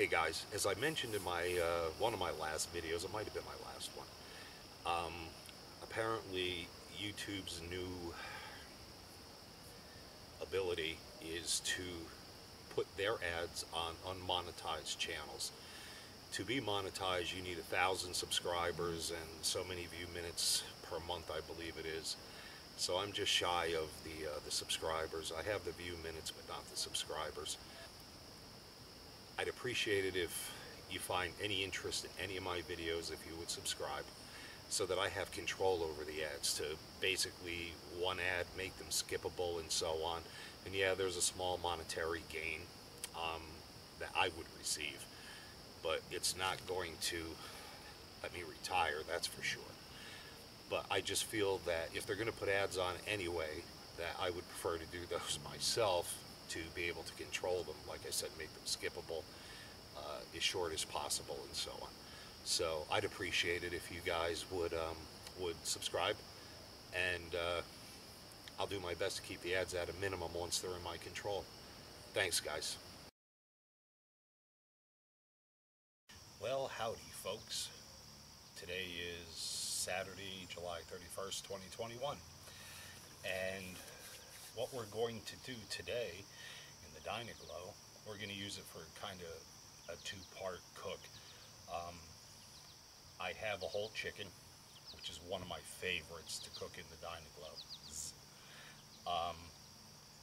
Hey guys, as I mentioned in my one of my last videos, it might have been my last one. Apparently, YouTube's new ability is to put their ads on unmonetized channels. To be monetized, you need 1,000 subscribers and so many view minutes per month, I believe it is. So I'm just shy of the subscribers. I have the view minutes, but not the subscribers. I'd appreciate it if you find any interest in any of my videos, if you would subscribe, so that I have control over the ads, to basically one ad, make them skippable and so on. And yeah, there's a small monetary gain that I would receive, but it's not going to let me retire, that's for sure. But I just feel that if they're going to put ads on anyway, that I would prefer to do those myself, to be able to control them, like I said, make them skippable, as short as possible and so on. So I'd appreciate it if you guys would subscribe, and I'll do my best to keep the ads at a minimum once they're in my control. Thanks, guys. Well, howdy, folks. Today is Saturday, July 31st, 2021. And what we're going to do today in the Dyna, we're going to use it for kind of a two-part cook. I have a whole chicken, which is one of my favorites to cook in the Dyna.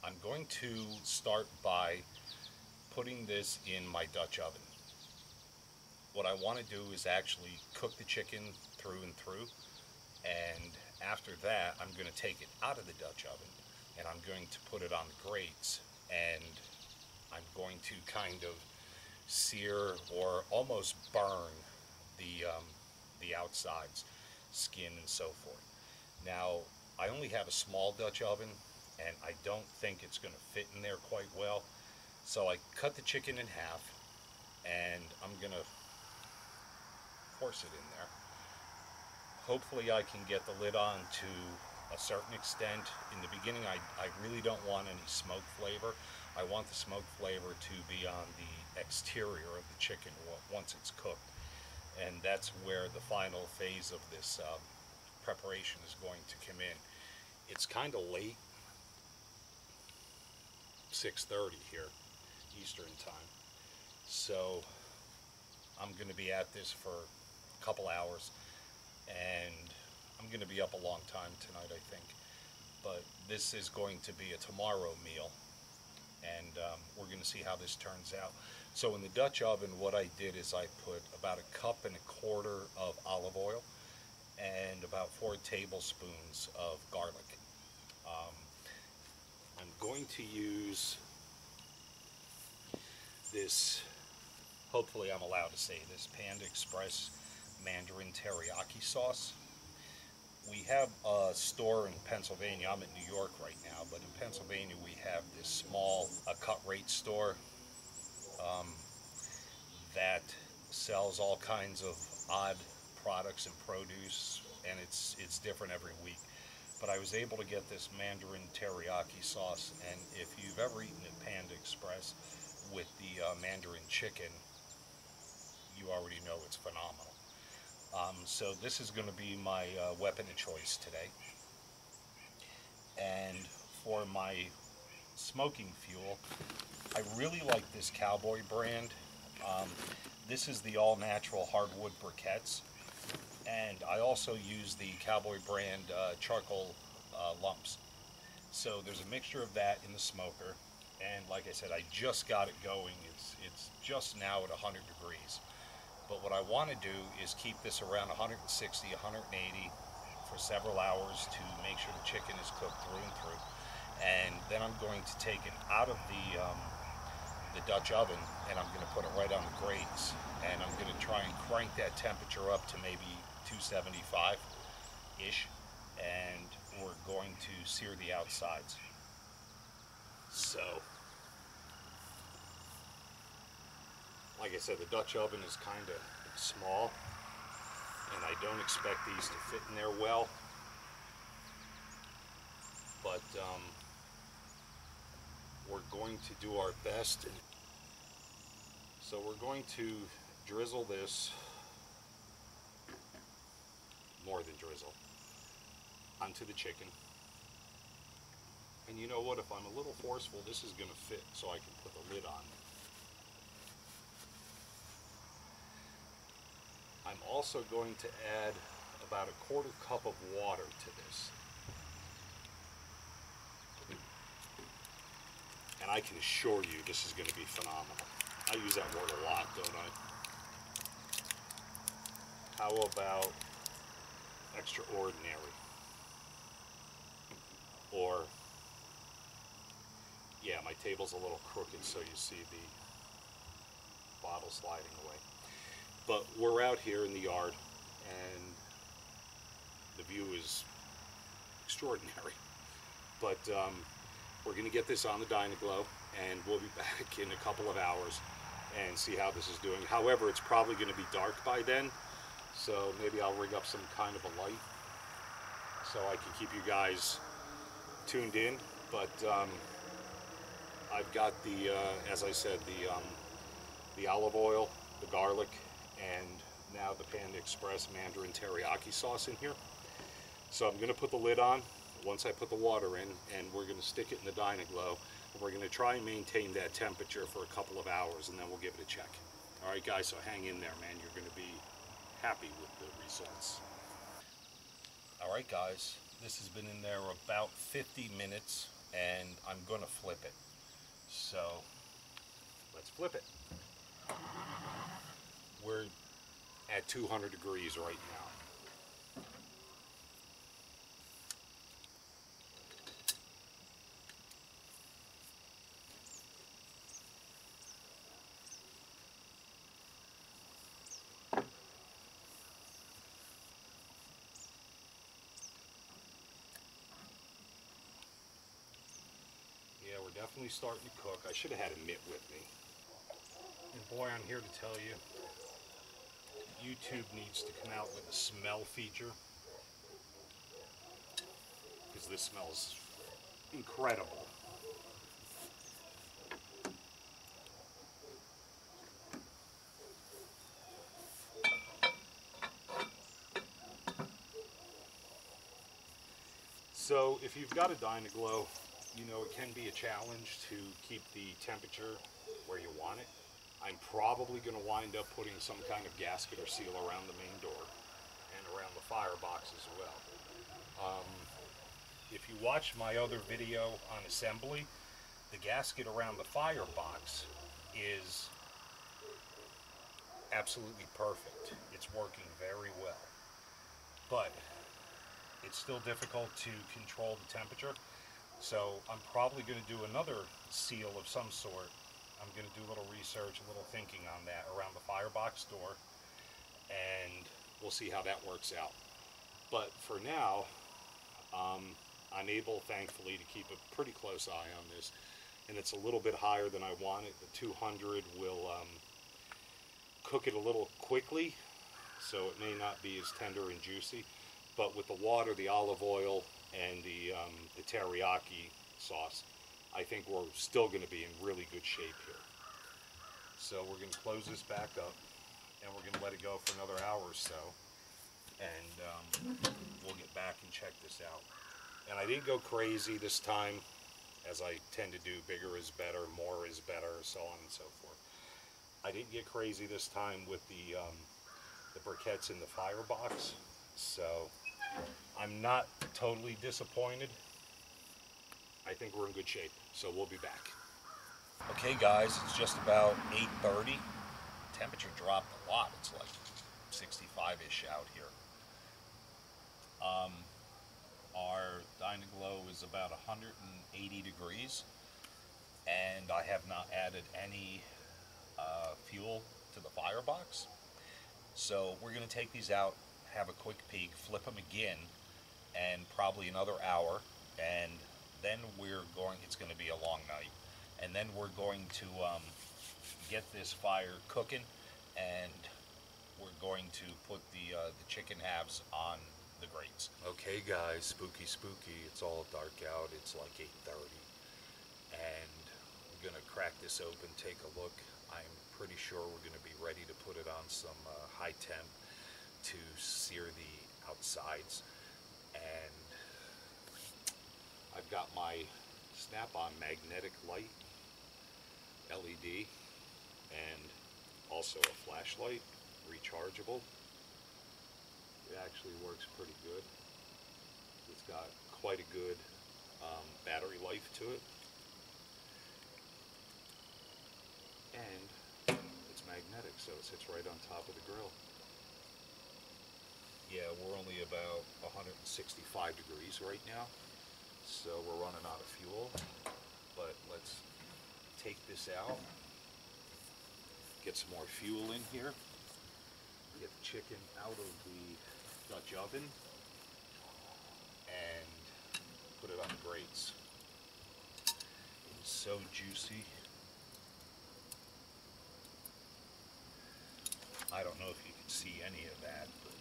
I'm going to start by putting this in my Dutch oven. What I want to do is actually cook the chicken through and through, and after that I'm going to take it out of the Dutch oven and I'm going to put it on the grates, and I'm going to kind of sear or almost burn the outsides, skin and so forth. Now, I only have a small Dutch oven and I don't think it's going to fit in there quite well, so I cut the chicken in half and I'm going to force it in there. Hopefully I can get the lid on to a certain extent. In the beginning, I really don't want any smoke flavor. I want the smoke flavor to be on the exterior of the chicken once it's cooked. And that's where the final phase of this preparation is going to come in. It's kind of late, 6:30 here, Eastern time. So I'm going to be at this for a couple hours, and I'm going to be up a long time tonight, I think. But this is going to be a tomorrow meal, and we're going to see how this turns out. So in the Dutch oven, what I did is I put about 1.25 cups of olive oil and about 4 tablespoons of garlic. I'm going to use this, hopefully I'm allowed to say this, Panda Express Mandarin teriyaki sauce. We have a store in Pennsylvania. I'm in New York right now, but in Pennsylvania we have this small cut rate store that sells all kinds of odd products and produce, and it's different every week. But I was able to get this Mandarin teriyaki sauce, and if you've ever eaten at Panda Express with the Mandarin chicken, you already know it's phenomenal. So this is going to be my weapon of choice today. And for my smoking fuel, I really like this Cowboy brand. This is the all-natural hardwood briquettes, and I also use the Cowboy brand charcoal lumps. So there's a mixture of that in the smoker, and like I said, I just got it going. It's just now at 100 degrees. But what I want to do is keep this around 160, 180 for several hours to make sure the chicken is cooked through and through. And then I'm going to take it out of the Dutch oven, and I'm going to put it right on the grates, and I'm going to try and crank that temperature up to maybe 275-ish, and we're going to sear the outsides. So, like I said, the Dutch oven is kind of small, and I don't expect these to fit in there well, but we're going to do our best. So we're going to drizzle this, more than drizzle, onto the chicken. And you know what, if I'm a little forceful, this is going to fit so I can put the lid on. I'm also going to add about a 1/4 cup of water to this. And I can assure you this is going to be phenomenal. I use that word a lot, don't I? How about extraordinary? Or, yeah, my table's a little crooked, so you see the bottle sliding away. But we're out here in the yard, and the view is extraordinary. But we're going to get this on the Dyna, and we'll be back in a couple of hours and see how this is doing. However, it's probably going to be dark by then, so maybe I'll rig up some kind of a light so I can keep you guys tuned in. But I've got the, as I said, the olive oil, the garlic, and now the Panda Express Mandarin teriyaki sauce in here. So I'm going to put the lid on once I put the water in, and we're going to stick it in the Dyna. And we're going to try and maintain that temperature for a couple of hours, and then we'll give it a check. All right, guys, so hang in there, man. You're going to be happy with the results. All right, guys, this has been in there about 50 minutes, and I'm going to flip it. So let's flip it. We're at 200 degrees right now. Yeah, we're definitely starting to cook. I should have had a mitt with me. And boy, I'm here to tell you, YouTube needs to come out with a smell feature, because this smells incredible. So if you've got a Dyna, you know it can be a challenge to keep the temperature where you want it. I'm probably going to wind up putting some kind of gasket or seal around the main door and around the firebox as well. If you watch my other video on assembly, the gasket around the firebox is absolutely perfect. It's working very well. But it's still difficult to control the temperature, so I'm probably going to do another seal of some sort. I'm going to do a little research, a little thinking on that around the firebox door, and we'll see how that works out. But for now, I'm able, thankfully, to keep a pretty close eye on this, and it's a little bit higher than I want it. The 200 will cook it a little quickly, so it may not be as tender and juicy. But with the water, the olive oil, and the teriyaki sauce, I think we're still going to be in really good shape here. So we're going to close this back up, and we're going to let it go for another hour or so, and we'll get back and check this out. And I didn't go crazy this time, as I tend to do. Bigger is better, more is better, so on and so forth. I didn't get crazy this time with the briquettes in the firebox, so I'm not totally disappointed. I think we're in good shape, so we'll be back. Okay, guys, it's just about 8:30. Temperature dropped a lot. It's like 65-ish out here. Our Dyna is about 180 degrees, and I have not added any fuel to the firebox. So we're going to take these out, have a quick peek, flip them again, and probably another hour, and then it's going to be a long night, and then we're going to get this fire cooking, and we're going to put the chicken halves on the grates. Okay, guys, spooky. It's all dark out. It's like 8:30, and we're gonna crack this open, take a look. I'm pretty sure we're going to be ready to put it on some high temp to sear the outsides. And I've got my snap-on magnetic light LED and also a flashlight, rechargeable. It actually works pretty good. It's got quite a good battery life to it, and it's magnetic, so it sits right on top of the grill. Yeah, we're only about 165 degrees right now, so we're running out of fuel, but let's take this out, get some more fuel in here, get the chicken out of the Dutch oven, and put it on the grates. It's so juicy. I don't know if you can see any of that, but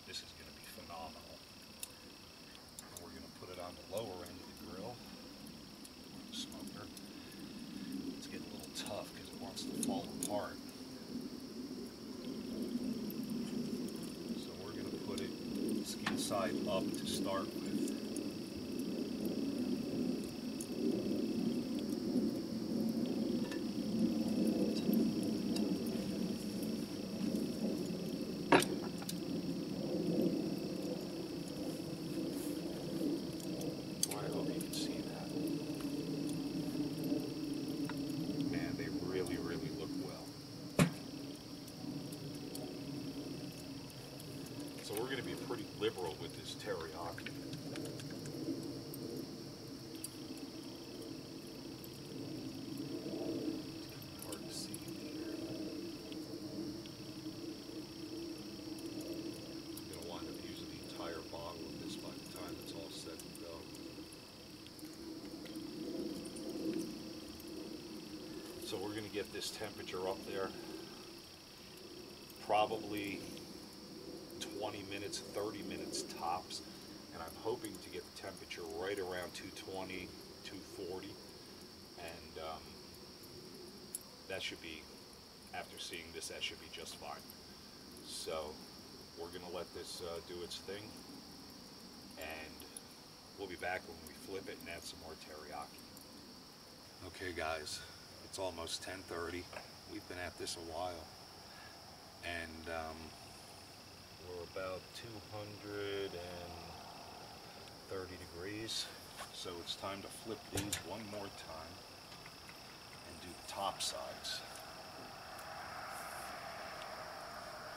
this is going to be phenomenal. And we're going to put it on the lower end of the grill, smoker. It's getting a little tough because it wants to fall apart. So we're going to put it skin side up to start with. So we're going to be pretty liberal with this teriyaki. Hard to see here. I'm going to wind up using the entire bottle of this by the time it's all said and done. So we're going to get this temperature up there, probably 20 minutes, 30 minutes tops, and I'm hoping to get the temperature right around 220, 240, and that should be, after seeing this, that should be just fine. So we're going to let this do its thing, and we'll be back when we flip it and add some more teriyaki. Okay guys, it's almost 10:30. We've been at this a while, and we're about 230 degrees, so it's time to flip these one more time and do the top sides.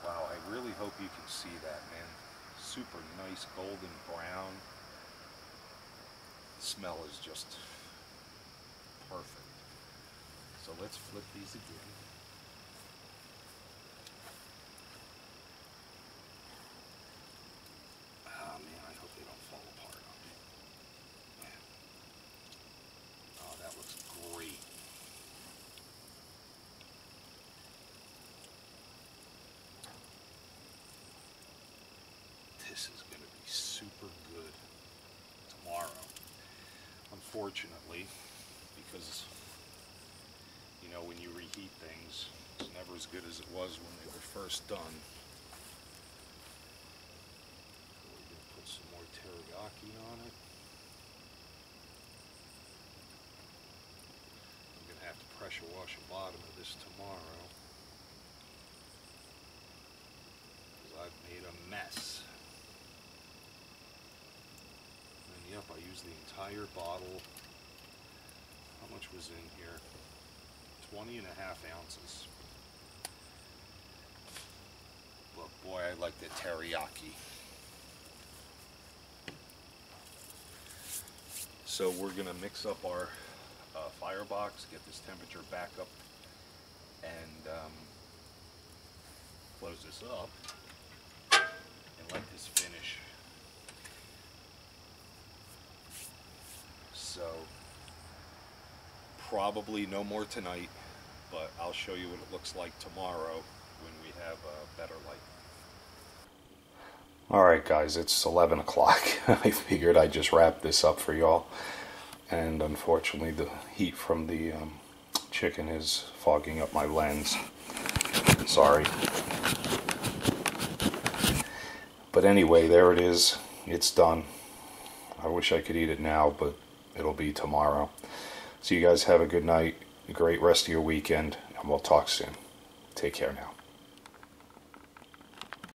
Wow, I really hope you can see that, man. Super nice golden brown. The smell is just perfect. So let's flip these again. This is going to be super good tomorrow. Unfortunately, because, you know, when you reheat things, it's never as good as it was when they were first done. We're going to put some more teriyaki on it. I'm going to have to pressure wash the bottom of this tomorrow, because I've made a mess. Yep, I used the entire bottle. How much was in here? 20 and a half ounces. But boy, I like the teriyaki. So we're gonna mix up our firebox, get this temperature back up, and close this up, and let this finish. So probably no more tonight, but I'll show you what it looks like tomorrow when we have a better light. Alright guys, it's 11 o'clock. I figured I'd just wrap this up for y'all, and unfortunately the heat from the chicken is fogging up my lens. Sorry. But anyway, there it is. It's done. I wish I could eat it now, but it'll be tomorrow. So you guys have a good night, a great rest of your weekend, and we'll talk soon. Take care now.